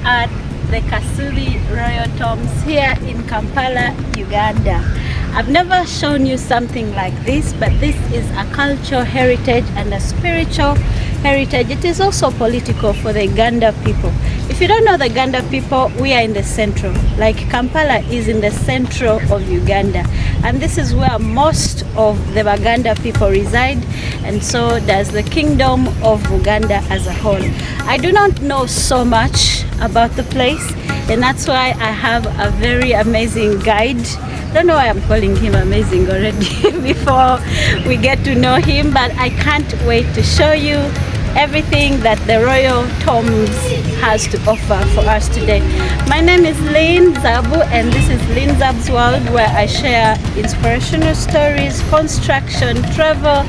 at the Kasubi Royal Tombs here in Kampala, Uganda. I've never shown you something like this, but this is a cultural heritage and a spiritual heritage. It is also political for the Uganda people. If you don't know the Uganda people, we are in the central. Like Kampala is in the central of Uganda. And this is where most of the Baganda people reside. And so does the kingdom of Muganda as a whole. I do not know so much about the place. And that's why I have a very amazing guide. I don't know why I'm calling him amazing already before we get to know him. But I can't wait to show you everything that the Royal Tombs has to offer for us today. My name is Lynn Zabu, and this is Lynn Zab's World, where I share inspirational stories, construction, travel,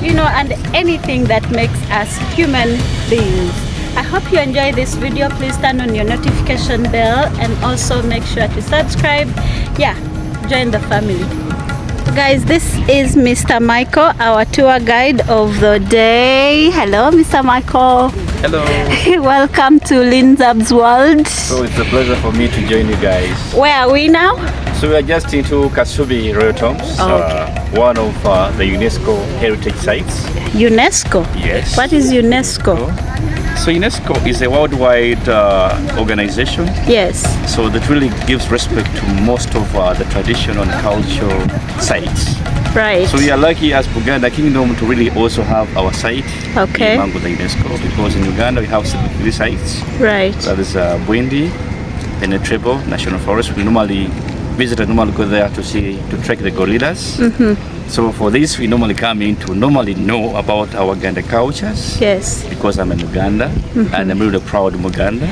you know, and anything that makes us human beings. I hope you enjoy this video. Please turn on your notification bell and also make sure to subscribe. Yeah, join the family. Guys, this is Mr. Michael, our tour guide of the day. Hello, Mr. Michael. Hello. Welcome to Lynn Zab's World. So it's a pleasure for me to join you guys. Where are we now? So we are just into Kasubi Royal Tombs, one of the UNESCO heritage sites. UNESCO? Yes. What is UNESCO? So UNESCO is a worldwide organization. Yes. So that really gives respect to most of the traditional and cultural sites. Right. So we are lucky as Buganda Kingdom to really also have our site among the UNESCO, because in Uganda we have 73 sites. Right. That is Bwindi, Penetrable National Forest. We normally visitors normally go there to trek the gorillas. So for this, we normally come in to normally know about our Uganda cultures. Yes. Because I'm a Muganda, and I'm really proud Muganda.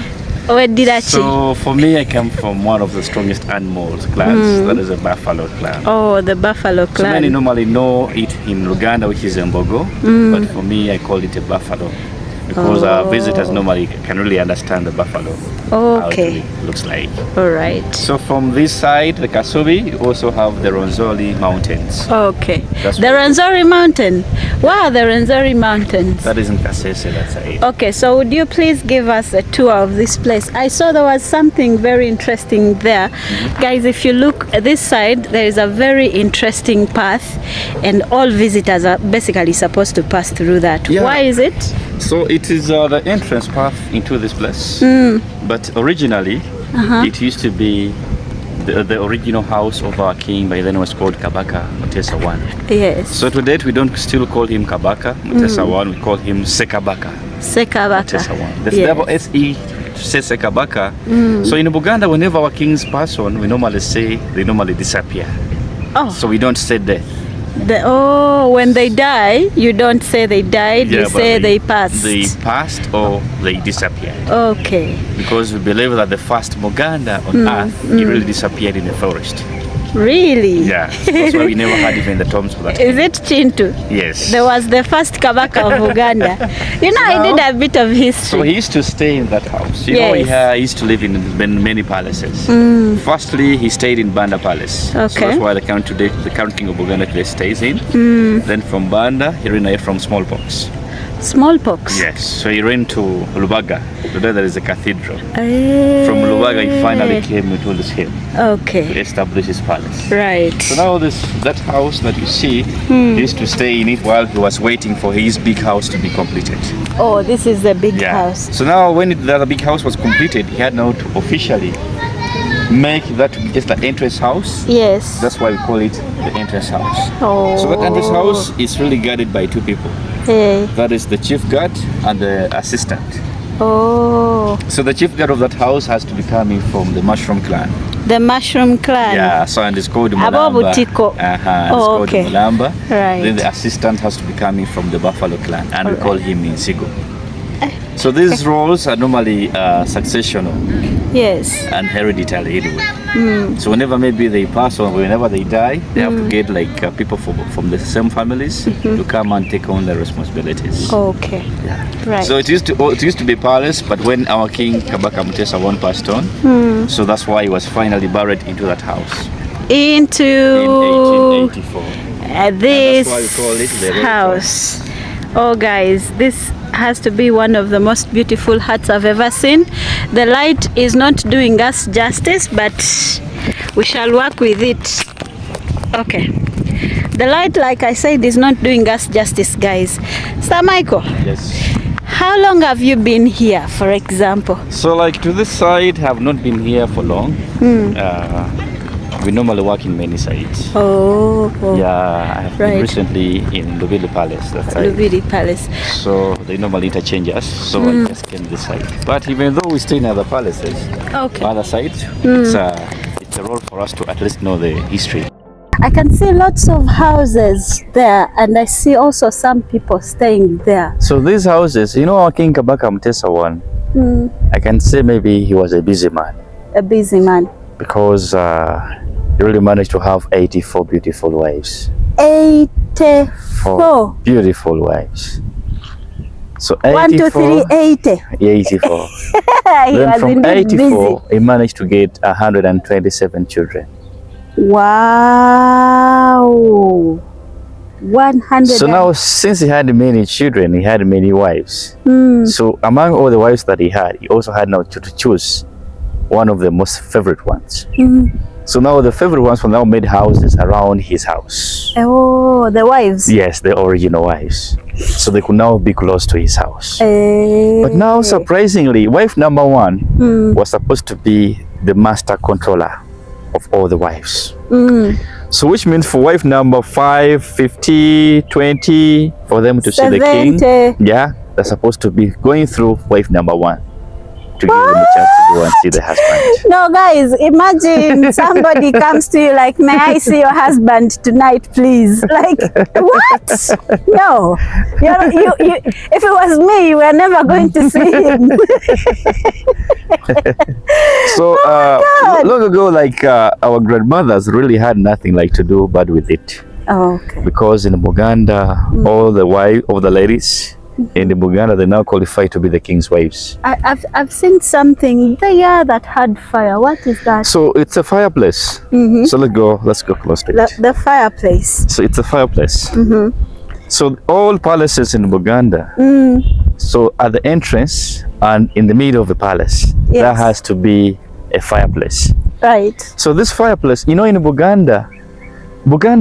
So for me, I come from one of the strongest animals clans. That is a buffalo clan. Oh, the buffalo clan. So many normally know it in Uganda, which is Mbogo, but for me, I call it a buffalo. Because visitors normally can really understand the buffalo. How it really looks like. All right. So from this side, the Kasubi, you also have the Rwenzori Mountains. Okay. The Rwenzori Mountain. Wow, the Rwenzori Mountains. That is in Kasese, that side. Okay, so would you please give us a tour of this place? I saw there was something very interesting there. Guys, if you look at this side, there is a very interesting path, and all visitors are basically supposed to pass through that. Yeah. Why is it? So it is the entrance path into this place. But originally, it used to be the original house of our king, by then was called Kabaka Mutesa I. Yes. So to date, we don't still call him Kabaka Mutesa I, we call him Sekabaka. Sekabaka. Mutesa I. There's double S-E to say Sekabaka. So in Buganda, whenever our kings pass on, we normally say they normally disappear. Oh. So we don't say death. When they die, you don't say they died, you say they passed. They passed or they disappeared. Okay. Because we believe that the first Muganda on earth, he really disappeared in the forest. Really? Yeah. So that's why we never had even the tombs for that. Is it Kintu? Yes. There was the first Kabaka of Uganda. You know, I did a bit of history. So he used to stay in that house. You know, he used to live in many palaces. Firstly, he stayed in Banda Palace. Okay. So that's why the current king of Buganda today stays in. Then from Banda, he reigned from smallpox. Smallpox? Yes. So he ran to Lubaga. Today there is a cathedral. From Lubaga, he finally came to this hill. Okay. To establish his palace. Right. So now that house that you see, he used to stay in it while he was waiting for his big house to be completed. Oh, this is the big house. So now when the big house was completed, he had now to officially make that to be just the entrance house. Yes. That's why we call it the entrance house. Oh. So that entrance house is really guarded by two people. That is the chief guard and the assistant. Oh. So the chief guard of that house has to be coming from the Mushroom clan. The Mushroom clan? Yeah, so and it's called Mulamba. It's called Mulamba. Right. Then the assistant has to be coming from the Buffalo clan, and we call him Insigo. So these roles are normally successional. Yes. And hereditary anyway. So whenever maybe they pass on, whenever they die, they have to get like people from the same families to come and take on the responsibilities. Okay. Yeah. Right. So it used to be palace, but when our king Kabaka Mutesa I passed on, so that's why he was finally buried into that house. In 1884. This that's why we call it the house. Oh guys, this has to be one of the most beautiful huts I've ever seen. The light is not doing us justice, but we shall work with it. Okay. The light, like I said, is not doing us justice, guys. Sir Michael. Yes. How long have you been here, for example? So like to this side, have not been here for long. We normally work in many sites. Oh. Yeah, I have been recently in Lubili Palace. That side. Lubili Palace. So they normally interchange us. So I just came this side. But even though we stay in other palaces, other sides, it's a role for us to at least know the history. I can see lots of houses there, and I see also some people staying there. So these houses, you know, our King Kabaka Mutesa one, I can say maybe he was a busy man. A busy man. Because he really managed to have 84 beautiful wives. 84 beautiful wives. So 84, 1, 2, 3, 80. 84. Then from 84, he managed to get 127 children. Wow. 100. So now, since he had many children, he had many wives. So among all the wives that he had, he also had now to choose one of the most favorite ones. So now the favorite ones were now made houses around his house. Oh, the wives? Yes, the original wives. So they could now be close to his house. But now, surprisingly, wife number 1 was supposed to be the master controller of all the wives. So which means for wife number 5, 50, 20, for them to 70. see the king, yeah, they're supposed to be going through wife number 1 to give them a chance to go and see the husband. No, guys, imagine somebody comes to you like, may I see your husband tonight, please? Like, what? No. If it was me, we're never going to see him. So, long ago, like, our grandmothers really had nothing like to do bad with it. Oh, okay. Because in Muganda, all the wives of the ladies in the Buganda, they now qualify to be the king's wives. I've seen something there that had fire. What is that? So it's a fireplace. So let's go close to it. The fireplace. So it's a fireplace. So all palaces in Buganda, so at the entrance and in the middle of the palace, there has to be a fireplace. Right. So this fireplace, you know, in Buganda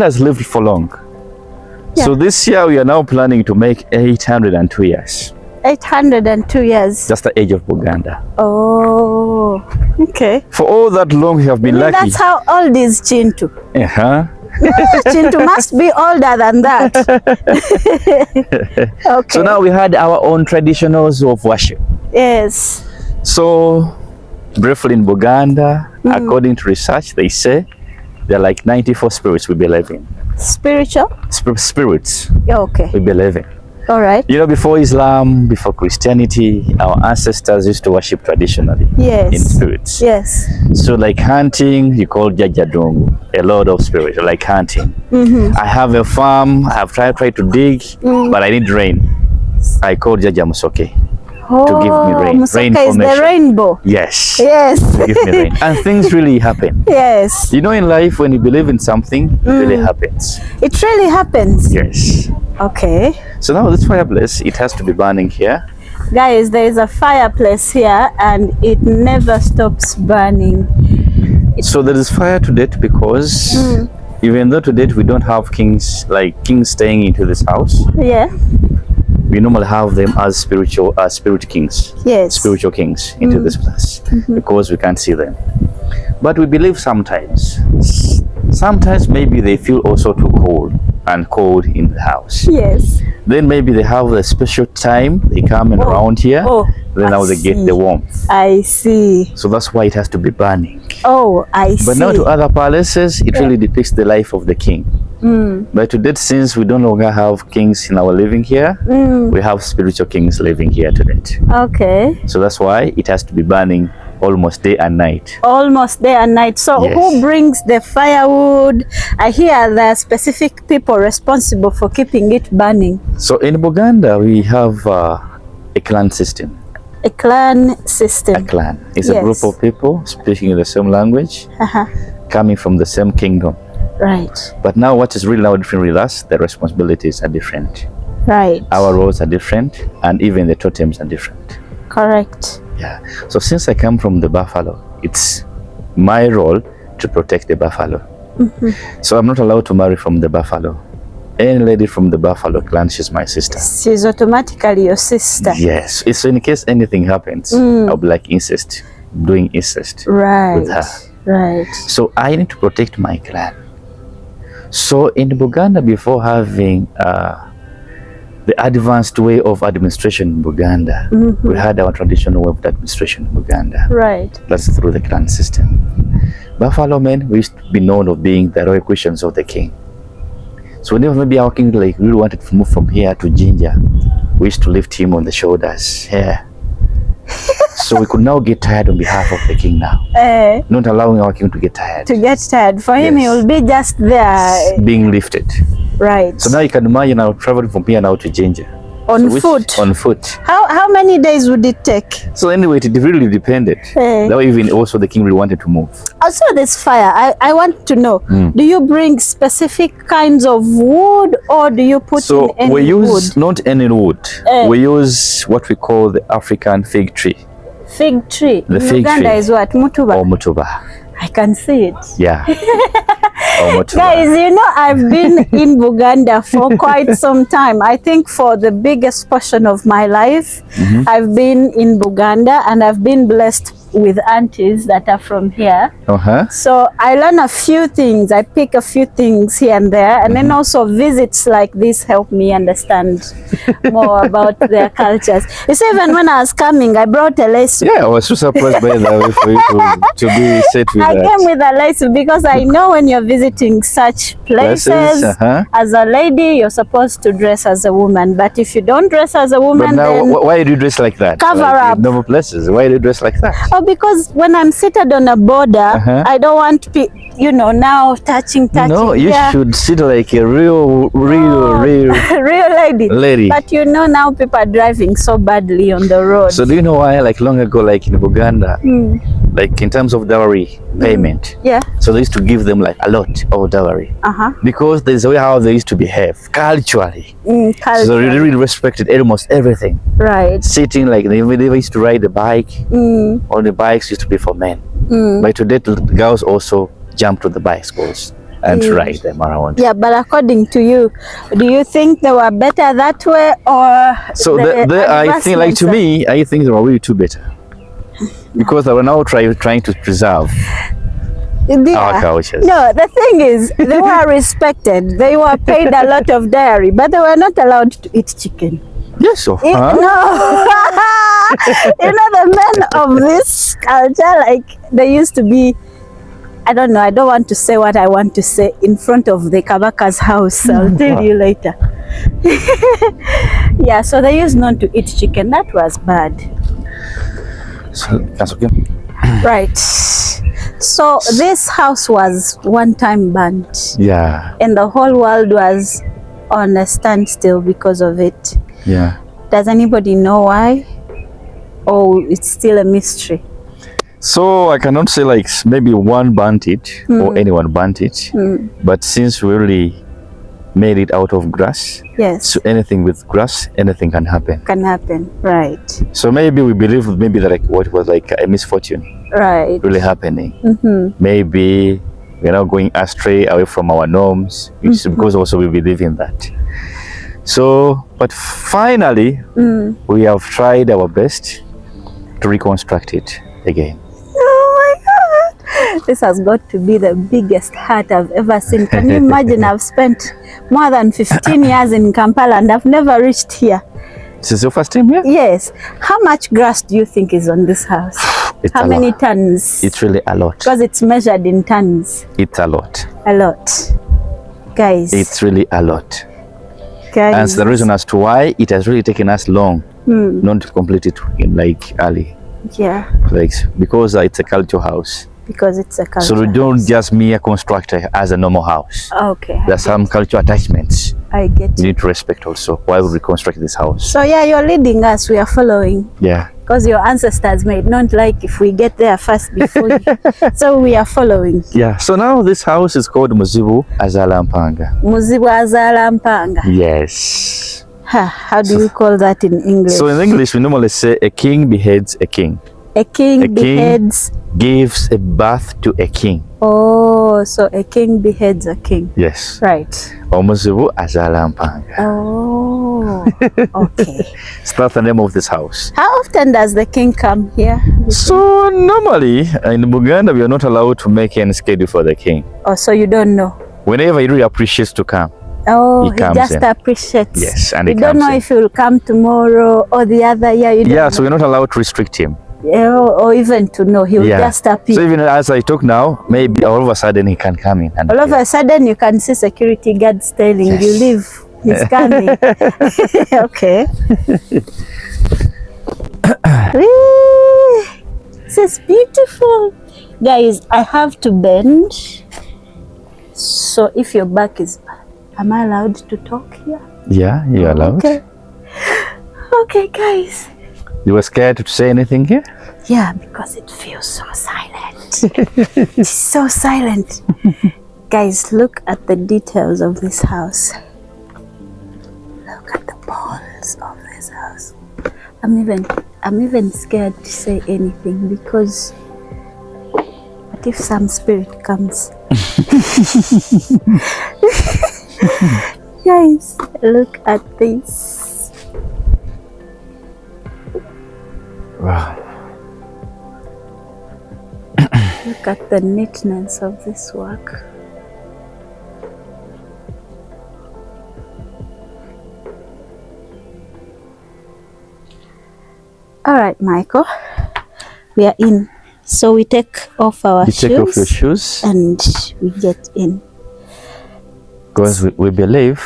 has lived for long. So this year we are now planning to make 802 years. 802 years. Just the age of Buganda. Oh, okay. For all that long we have been lucky. That's how old is Kintu. Kintu must be older than that. Okay. So now we had our own traditionals of worship. Yes. So briefly in Buganda, according to research, they say there are like 94 spirits we believe in. Spiritual? Spirits. Okay. We believe in. All right. You know, before Islam, before Christianity, our ancestors used to worship traditionally. Yes. In spirits. Yes. So like hunting, you call Jajadungu, a lot of spirits, like hunting. I have a farm, I have tried to dig, but I need rain. I call Jaja Musoke. To give me rain. Musoke is the rainbow. Yes. Yes. To give me rain. And things really happen. Yes. You know, in life, when you believe in something, it really happens. It really happens? Yes. Okay. So now this fireplace, it has to be burning here. Guys, there is a fireplace here and it never stops burning. So there is fire to date because even though to date we don't have kings staying into this house. Yeah. We normally have them as spirit kings. Yes. Spiritual kings into this place because we can't see them. But we believe sometimes maybe they feel also too cold in the house. Yes. Then maybe they have a special time they come around here. Then now they get the warmth. I see. So that's why it has to be burning. Oh, I see. But now to other palaces, it really depicts the life of the king. But to date, since we don't longer have kings in our living here, we have spiritual kings living here to date. Okay. So that's why it has to be burning almost day and night. Almost day and night. So who brings the firewood? I hear there are specific people responsible for keeping it burning. So in Buganda, we have a clan system. A clan system. A clan. It's a group of people speaking the same language, coming from the same kingdom. Right. But now what is really now different with us, the responsibilities are different. Right. Our roles are different, and even the totems are different. Correct. Yeah. So since I come from the buffalo, it's my role to protect the buffalo. So I'm not allowed to marry from the buffalo. Any lady from the buffalo clan, she's my sister. She's automatically your sister. Yes. It's in case anything happens, I'll be like incest, doing incest with her. Right. So I need to protect my clan. So in Buganda, before having the advanced way of administration in Buganda, we had our traditional way of administration in Buganda. Right. That's through the clan system. Buffalo men, we used to be known of being the royal cushions of the king. So whenever maybe our king like really wanted to move from here to Jinja, we used to lift him on the shoulders here. So we could now get tired on behalf of the king now. Not allowing our king to get tired. For him, he will be just there. Being lifted. Right. So now you can imagine now traveling from here now to Jinja. On foot? On foot. How many days would it take? So anyway, it really depended. That way even also the king really wanted to move. Also this fire, I want to know, do you bring specific kinds of wood or do you put in any wood? So we use not any wood. We use what we call the African fig tree. Fig tree? The fig Uganda tree. Is what? Mutuba? Or mutuba. I can see it. Yeah. Guys, you know, I've been in Buganda for quite some time. I think for the biggest portion of my life, I've been in Buganda and I've been blessed with aunties that are from here. So I learn a few things. I pick a few things here and there, and then also visits like this help me understand more about their cultures. You see, even when I was coming, I brought a lace. Yeah, I was so surprised by that for you to be set with I that. came with a lace because I know when you're visiting such places, as a lady, you're supposed to dress as a woman. But if you don't dress as a woman, but now, then why do you dress like that? Cover up. In normal places, why do you dress like that? Oh, because when I'm seated on a border, I don't want you know, now touching. No, you should sit like a real lady. But you know, now people are driving so badly on the road. So do you know why? Like long ago, like in Buganda, like in terms of dowry payment, so they used to give them like a lot of dowry because there's a way how they used to behave culturally. So they really respected almost everything. Right. Sitting like they used to ride the bike. All the bikes used to be for men. But today the girls also jump to the bicycles and ride them around. Yeah, but according to you, do you think they were better that way, or so I think, like, to me, I think they were really too better because they were now trying to preserve our cultures. No, the thing is, they were respected. They were paid a lot of dowry, but they were not allowed to eat chicken. Yes, so no. You know, the men of this culture, like, they used to be, I don't know, I don't want to say what I want to say in front of the Kabaka's house. I'll tell you later. Yeah, so they used not to eat chicken. That was bad. So, that's okay. Right. So this house was one time burnt. Yeah. And the whole world was on a standstill because of it. Yeah. Does anybody know why? Or it's still a mystery? So I cannot say like maybe one burnt it or anyone burnt it, but since we really made it out of grass, so anything with grass, anything can happen. Can happen, right? So maybe we believe maybe that like what was like a misfortune, right, really happening. Maybe we're now going astray away from our norms, which is because also we believe in that. So, but finally, we have tried our best to reconstruct it again. This has got to be the biggest hurt I've ever seen. Can you imagine? I've spent more than 15 years in Kampala and I've never reached here. This is your first time here? Yes. How much grass do you think is on this house? How many tons? It's really a lot. Because it's measured in tons. It's a lot. A lot. Guys. It's really a lot. Guys. And it's the reason as to why it has really taken us long not to complete it in like early. Yeah. Like, because it's a culture house. Because it's a culture So we don't just mere construct it as a normal house. Okay. There's some cultural attachments. I get you need to respect also while we reconstruct this house. So yeah, you're leading us, we are following. Yeah. Because your ancestors made not like if we get there first before you. So we are following. Yeah. So now this house is called Muzibu Azalampanga. Muzibu Azalampanga. Yes. How do you call that in English? So in English, we normally say a king beheads a king. A king beheads. Gives a birth to a king. Oh, so a king beheads a king. Yes. Right. Omuzibu azala mpanga. Oh, okay. So that's the name of this house. How often does the king come here? So normally in Buganda, we are not allowed to make any schedule for the king. Oh, so you don't know? Whenever he really appreciates to come. Oh, he just appreciates. Yes, and you don't know if he will come tomorrow or the other year. You don't know. So we're not allowed to restrict him. Or even to know, he will just appear. So even as I talk now, maybe all of a sudden he can come in. And all of a sudden you can see security guards telling you leave. He's coming. Okay. This is beautiful. Guys, I have to bend. So if your back is bad, am I allowed to talk here? Yeah, you're allowed. Okay. Okay, guys. You were scared to say anything here? Yeah, because it feels so silent. It's so silent. Guys, look at the details of this house. Look at the walls of this house. I'm even scared to say anything because what if some spirit comes? Guys, look at this. Wow. Look at the neatness of this work. All right, Michael, we are in. So we take off our shoes. You take off your shoes. And we get in. Because we believe.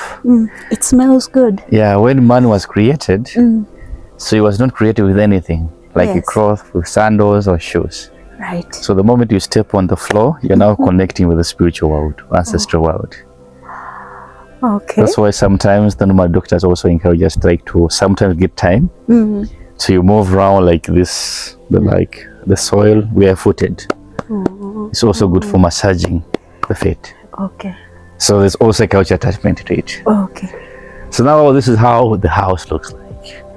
It smells good. Yeah, when man was created, so he was not created with anything. Like a cloth with sandals or shoes. Right. So the moment you step on the floor, you're now connecting with the spiritual world, ancestral world. Okay. That's why sometimes the normal doctors also encourage us to sometimes get time. So you move around like this, like the soil barefooted. It's also good for massaging the feet. Okay. So there's also a cultural attachment to it. Okay. So now this is how the house looks like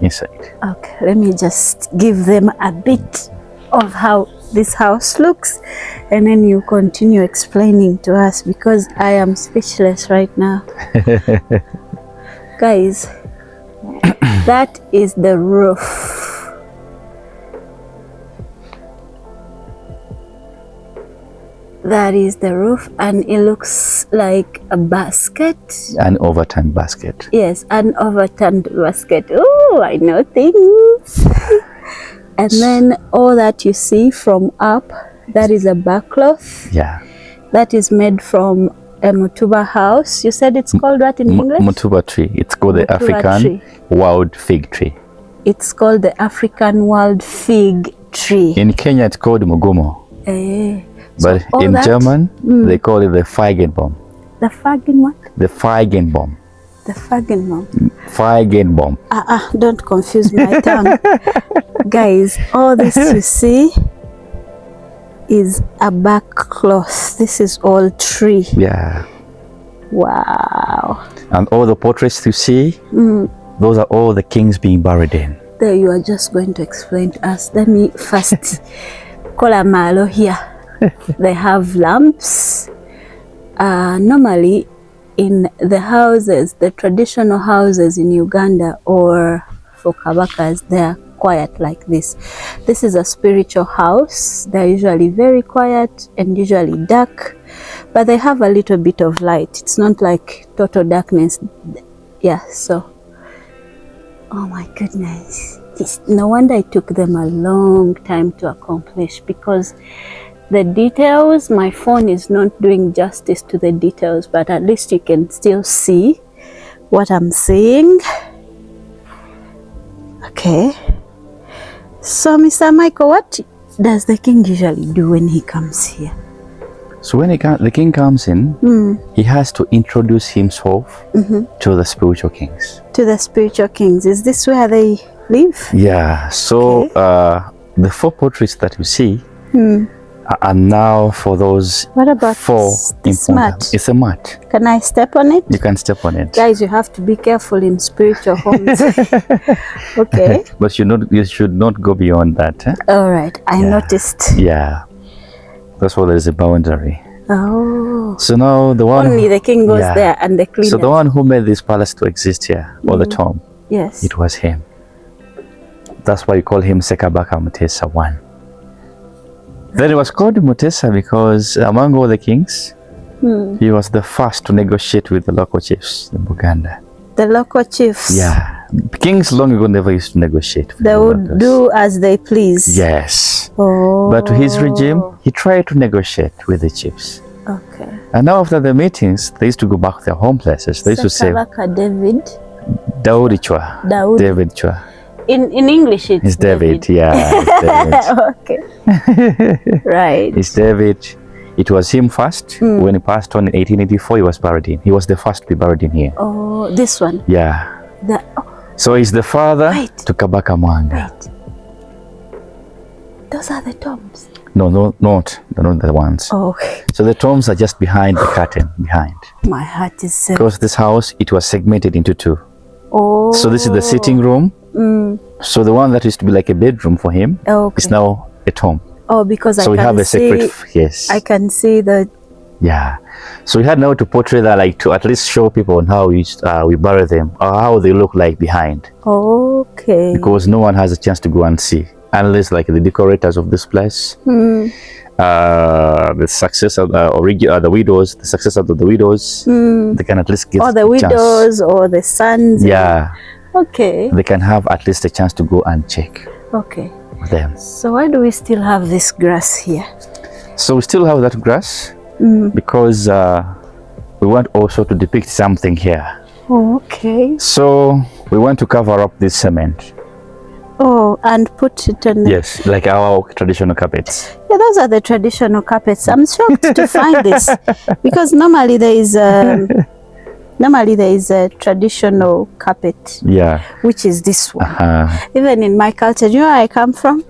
inside. Okay, let me just give them a bit of how this house looks and then you continue explaining to us because I am speechless right now. Guys, that is the roof. That is the roof and it looks like a basket. An overturned basket. Yes, an overturned basket. Oh, I know things. And then all that you see from up, that is a backcloth. Yeah. That is made from a mutuba house. You said it's called what in English? Mutuba tree. It's called the African wild fig tree. It's called the African wild fig tree. In Kenya, it's called mugumo. But so in German, they call it the Feigenbaum. The Feigen what? The Feigenbaum. The Feigenbaum. Feigenbaum. Don't confuse my tongue. Guys, all this you see is a back cloth. This is all tree. Yeah. Wow. And all the portraits you see, those are all the kings being buried in. There you are just going to explain to us. Let me first call a malo here. They have lamps. Normally in the houses, the traditional houses in Uganda or for Kabakas, they are quiet like this. This is a spiritual house. They're usually very quiet and usually dark, but they have a little bit of light. It's not like total darkness. Yeah, so, oh my goodness. No wonder it took them a long time to accomplish because the details, my phone is not doing justice to the details, but at least you can still see what I'm saying. Okay. So, Mr. Michael, what does the king usually do when he comes here? So when the king comes in, he has to introduce himself to the spiritual kings. To the spiritual kings. Is this where they live? Yeah. So the four portraits that you see, And now for those what about 4 this mat? It's a mat. Can I step on it? You can step on it. Guys, you have to be careful in spiritual homes. Okay. But you should not go beyond that. All right. I noticed. Yeah. That's why there is a boundary. Oh. So now the one... Only the king goes there and the queen. So the one who made this palace to exist here, or the tomb, yes, it was him. That's why you call him Sekabaka Mutesa I. Then he was called Mutesa because among all the kings, he was the first to negotiate with the local chiefs, the Buganda. The local chiefs? Yeah. Kings long ago never used to negotiate with they would do as they please. Yes. Oh. But to his regime, he tried to negotiate with the chiefs. Okay. And now after the meetings, they used to go back to their home places. They used to say, David? Daudi Chwa. David Chwa. In English, it's David. Yeah, it's David. Okay. Right. It's David. It was him first. When he passed on in 1884, he was buried in. He was the first to be buried in here. Oh, this one? Yeah. So he's the father to Kabaka Mwanga. Wait. Those are the tombs? No, not the ones. Oh, okay. So the tombs are just behind the curtain, behind. My heart is set. Because this house, it was segmented into 2. Oh. So this is the sitting room. So the one that used to be like a bedroom for him is now a tomb. Oh, because so we have a separate, yes. I can see the... Yeah. So we had now to portray that, like to at least show people on how we bury them or how they look like behind. Okay. Because no one has a chance to go and see, unless like the decorators of this place, the successor of the widows, the successors of the widows, they can at least get or the widows or the sons. Yeah. Okay. They can have at least a chance to go and check. Okay. Them. So why do we still have this grass here? So we still have that grass because we want also to depict something here. Oh, okay. So we want to cover up this cement. Oh, and put it on. Yes, like our traditional carpets. Yeah, those are the traditional carpets. I'm shocked to find this because normally there is a traditional carpet. Yeah. Which is this one. Even in my culture, you know where I come from?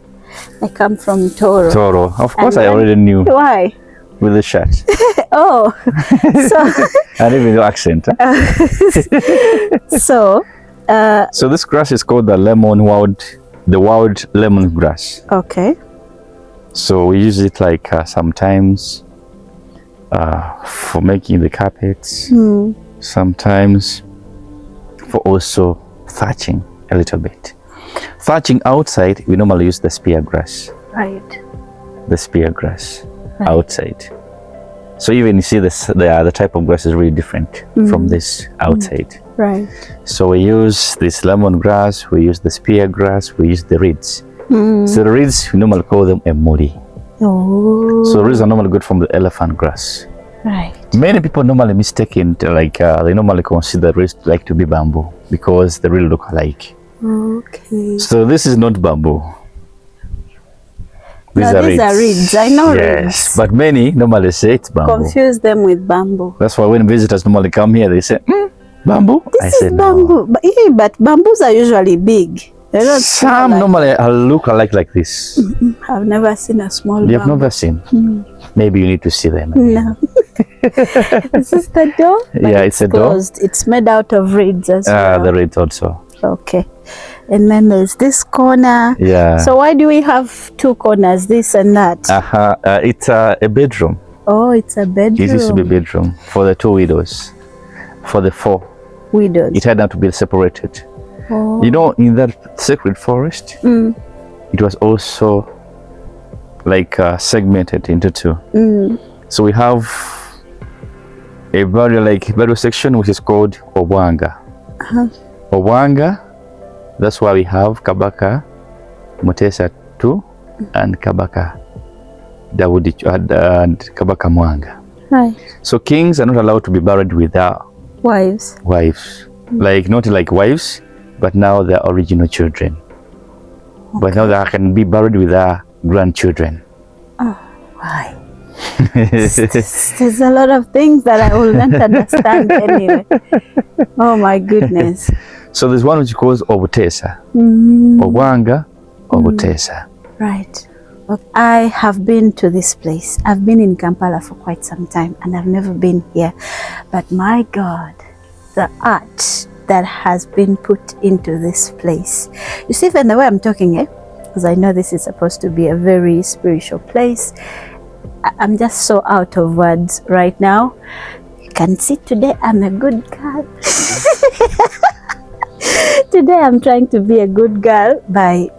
I come from Toro. Toro. Of course, I already knew. Why? With the shirt. Oh. So. And even your accent. So this grass is called the wild lemon grass. Okay. So we use it like sometimes for making the carpets. Sometimes for also thatching a little bit. Thatching outside, we normally use the spear grass. Right. The spear grass outside. So even you see the type of grass is really different from this outside. Right. So we use this lemon grass, we use the spear grass, we use the reeds. So the reeds, we normally call them a muri. Oh. So the reeds are normally good from the elephant grass. Right. Many people normally mistake it, like they normally consider reeds like to be bamboo because they really look alike. Okay. So this is not bamboo. These are reeds. I know reeds. Yes, but many normally say it's bamboo. Confuse them with bamboo. That's why when visitors normally come here, they say, bamboo? This is bamboo. No. But bamboos are usually big. Some normally look alike like this. I've never seen a small bamboo. You've never seen? Maybe you need to see them. No. This is the door? Yeah, it's a door. Closed. It's made out of reeds as well. The reeds also. Okay. And then there's this corner. Yeah. So why do we have 2 corners, this and that? It's a bedroom. Oh, it's a bedroom. It used to be a bedroom for the 2 widows. For the 4 widows. It had to be separated. Oh. You know, in that sacred forest, it was also like segmented into 2. So we have a burial section which is called Obwanga. Obwanga, that's why we have Kabaka Mutesa II and Kabaka Daudi Chwa and Kabaka Mwanga. Right. So kings are not allowed to be buried with their wives. Like not like wives, but now their original children. Okay. But now they can be buried with their grandchildren. Oh, why? There's a lot of things that I will not understand anyway. Oh my goodness. So there's one which calls Obutesa. Obwanga, Obutesa. Right. I have been to this place. I've been in Kampala for quite some time and I've never been here. But my God, the art that has been put into this place. You see, even the way I'm talking, because I know this is supposed to be a very spiritual place, I'm just so out of words right now. You can see today I'm a good girl. Today I'm trying to be a good girl by,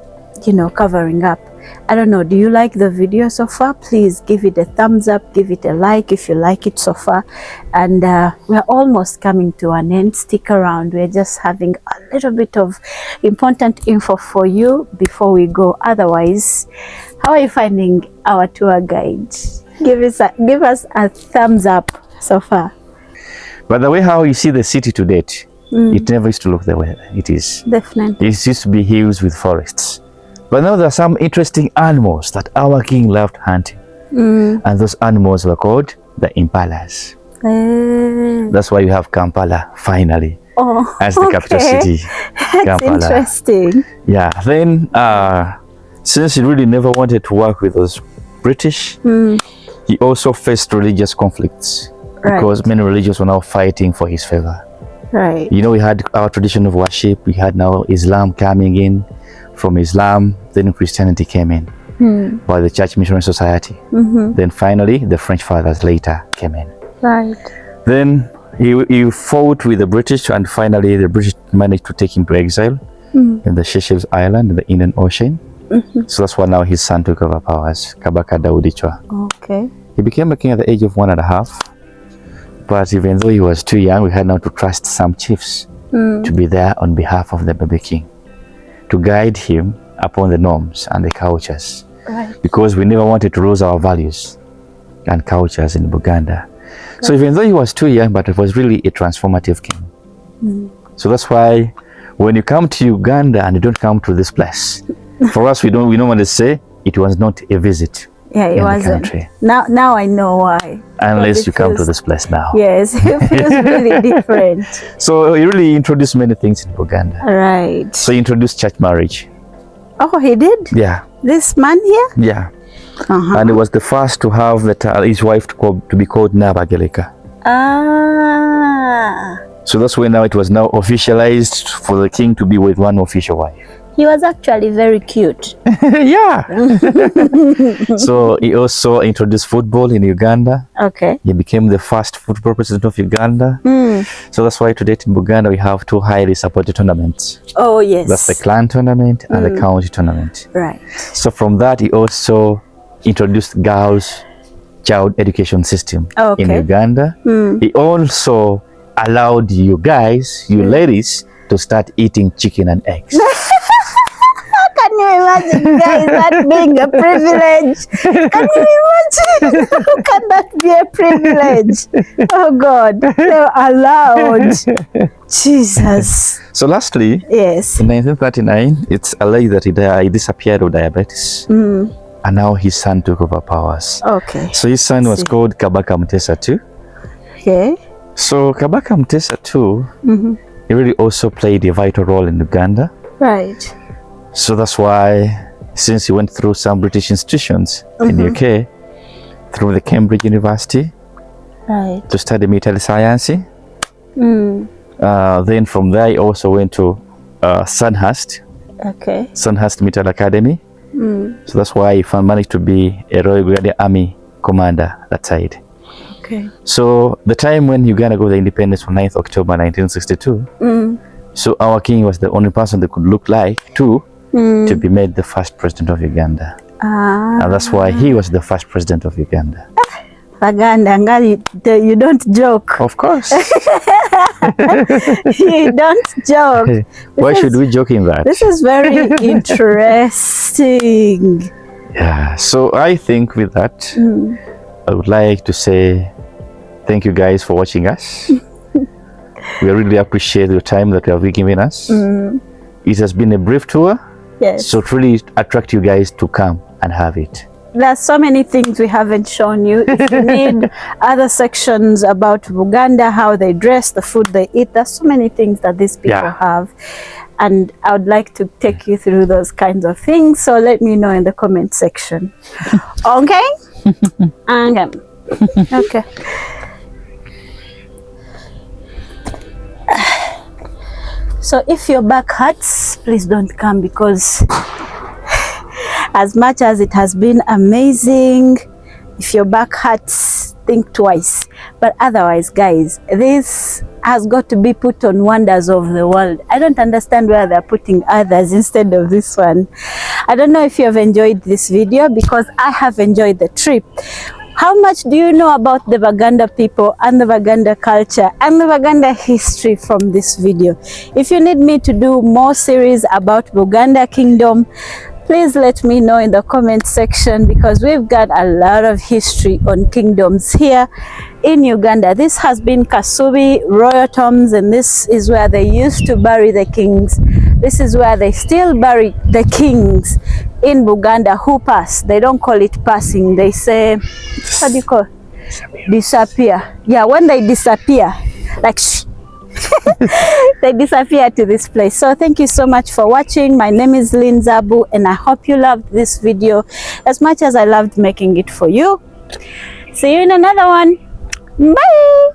covering up. I don't know, do you like the video so far? Please give it a thumbs up, give it a like if you like it so far. And we're almost coming to an end. Stick around. We're just having a little bit of important info for you before we go. Otherwise, how are you finding our tour guide? Give us a thumbs up so far. By the way, how you see the city to date, it never used to look the way it is. Definitely. It used to be hills with forests. But now there are some interesting animals that our king loved hunting. And those animals were called the impalas. That's why you have Kampala, finally, as the capital city. That's interesting. Yeah, then since he really never wanted to work with those British, he also faced religious conflicts because many religions were now fighting for his favor. Right. We had our tradition of worship. We had now Islam coming in. From Islam, then Christianity came in by the Church Missionary Society. Then finally, the French fathers later came in. Right. Then he fought with the British, and finally the British managed to take him to exile in the Seychelles Island in the Indian Ocean. So that's why now his son took over powers, Kabaka Daudi Chwa. Okay. He became a king at the age of 1.5. But even though he was too young, we had now to trust some chiefs to be there on behalf of the baby king, to guide him upon the norms and the cultures. Right. Because we never wanted to lose our values and cultures in Buganda. So even though he was too young, but it was really a transformative king. So that's why when you come to Uganda and you don't come to this place, for us we normally say it was not a visit. Yeah, it wasn't. Now I know why. Unless you come to this place now. Yes, it feels really different. So he really introduced many things in Buganda. Right. So he introduced church marriage. Oh, he did? Yeah. This man here? Yeah. And he was the first to have his wife to be called Nabageleka. So that's when now it was now officialized for the king to be with one official wife. He was actually very cute. Yeah. So he also introduced football in Uganda. Okay. He became the first football president of Uganda. So that's why today in Buganda we have two highly supported tournaments. Oh, yes. That's the clan tournament and the county tournament. Right. So from that he also introduced girls' child education system in Uganda. He also allowed you ladies, to start eating chicken and eggs. Can you imagine, guys, that being a privilege? Can you imagine? How can that be a privilege? Oh God, they're allowed. Jesus. So lastly, yes, in 1939, it's alleged that he disappeared of diabetes. And now his son took over powers. Okay. So his son was called Kabaka Mutesa II. Okay. So Kabaka Mutesa II, he really also played a vital role in Uganda. Right. So that's why, since he went through some British institutions in the UK, through the Cambridge University, to study military science. Then from there, he also went to Sandhurst. Okay. Sandhurst Military Academy. So that's why he managed to be a Royal Guardian Army commander that side. Okay. So the time when Uganda got the independence on 9th October 1962, so our king was the only person that could look like to be made the first president of Uganda. And that's why he was the first president of Uganda. Baganda, you don't joke. Of course. You don't joke. Why should we joke in that? This is very interesting. Yeah, so I think with that, I would like to say thank you guys for watching us. We really appreciate the time that you have given us. It has been a brief tour. Yes. So to really attract you guys to come and have it. There's so many things we haven't shown you. If you need other sections about Buganda, how they dress, the food they eat, there's so many things that these people have. and I would like to take you through those kinds of things. So let me know in the comment section. Okay? Okay. Okay. So if your back hurts, please don't come, because as much as it has been amazing, if your back hurts, think twice. But otherwise, guys, this has got to be put on Wonders of the World. I don't understand why they're putting others instead of this one. I don't know if you have enjoyed this video, because I have enjoyed the trip. How much do you know about the Baganda people and the Baganda culture and the Baganda history from this video? If you need me to do more series about Buganda Kingdom, please let me know in the comment section, because we've got a lot of history on kingdoms here in Uganda. This has been Kasubi Royal Tombs, and this is where they used to bury the kings. This is where they still bury the kings in Buganda who pass. They don't call it passing. They say, what do you call it? Disappear. Yeah, when they disappear, like they disappear to this place. So thank you so much for watching. My name is Lynn Zabu, and I hope you loved this video as much as I loved making it for you. See you in another one. Bye.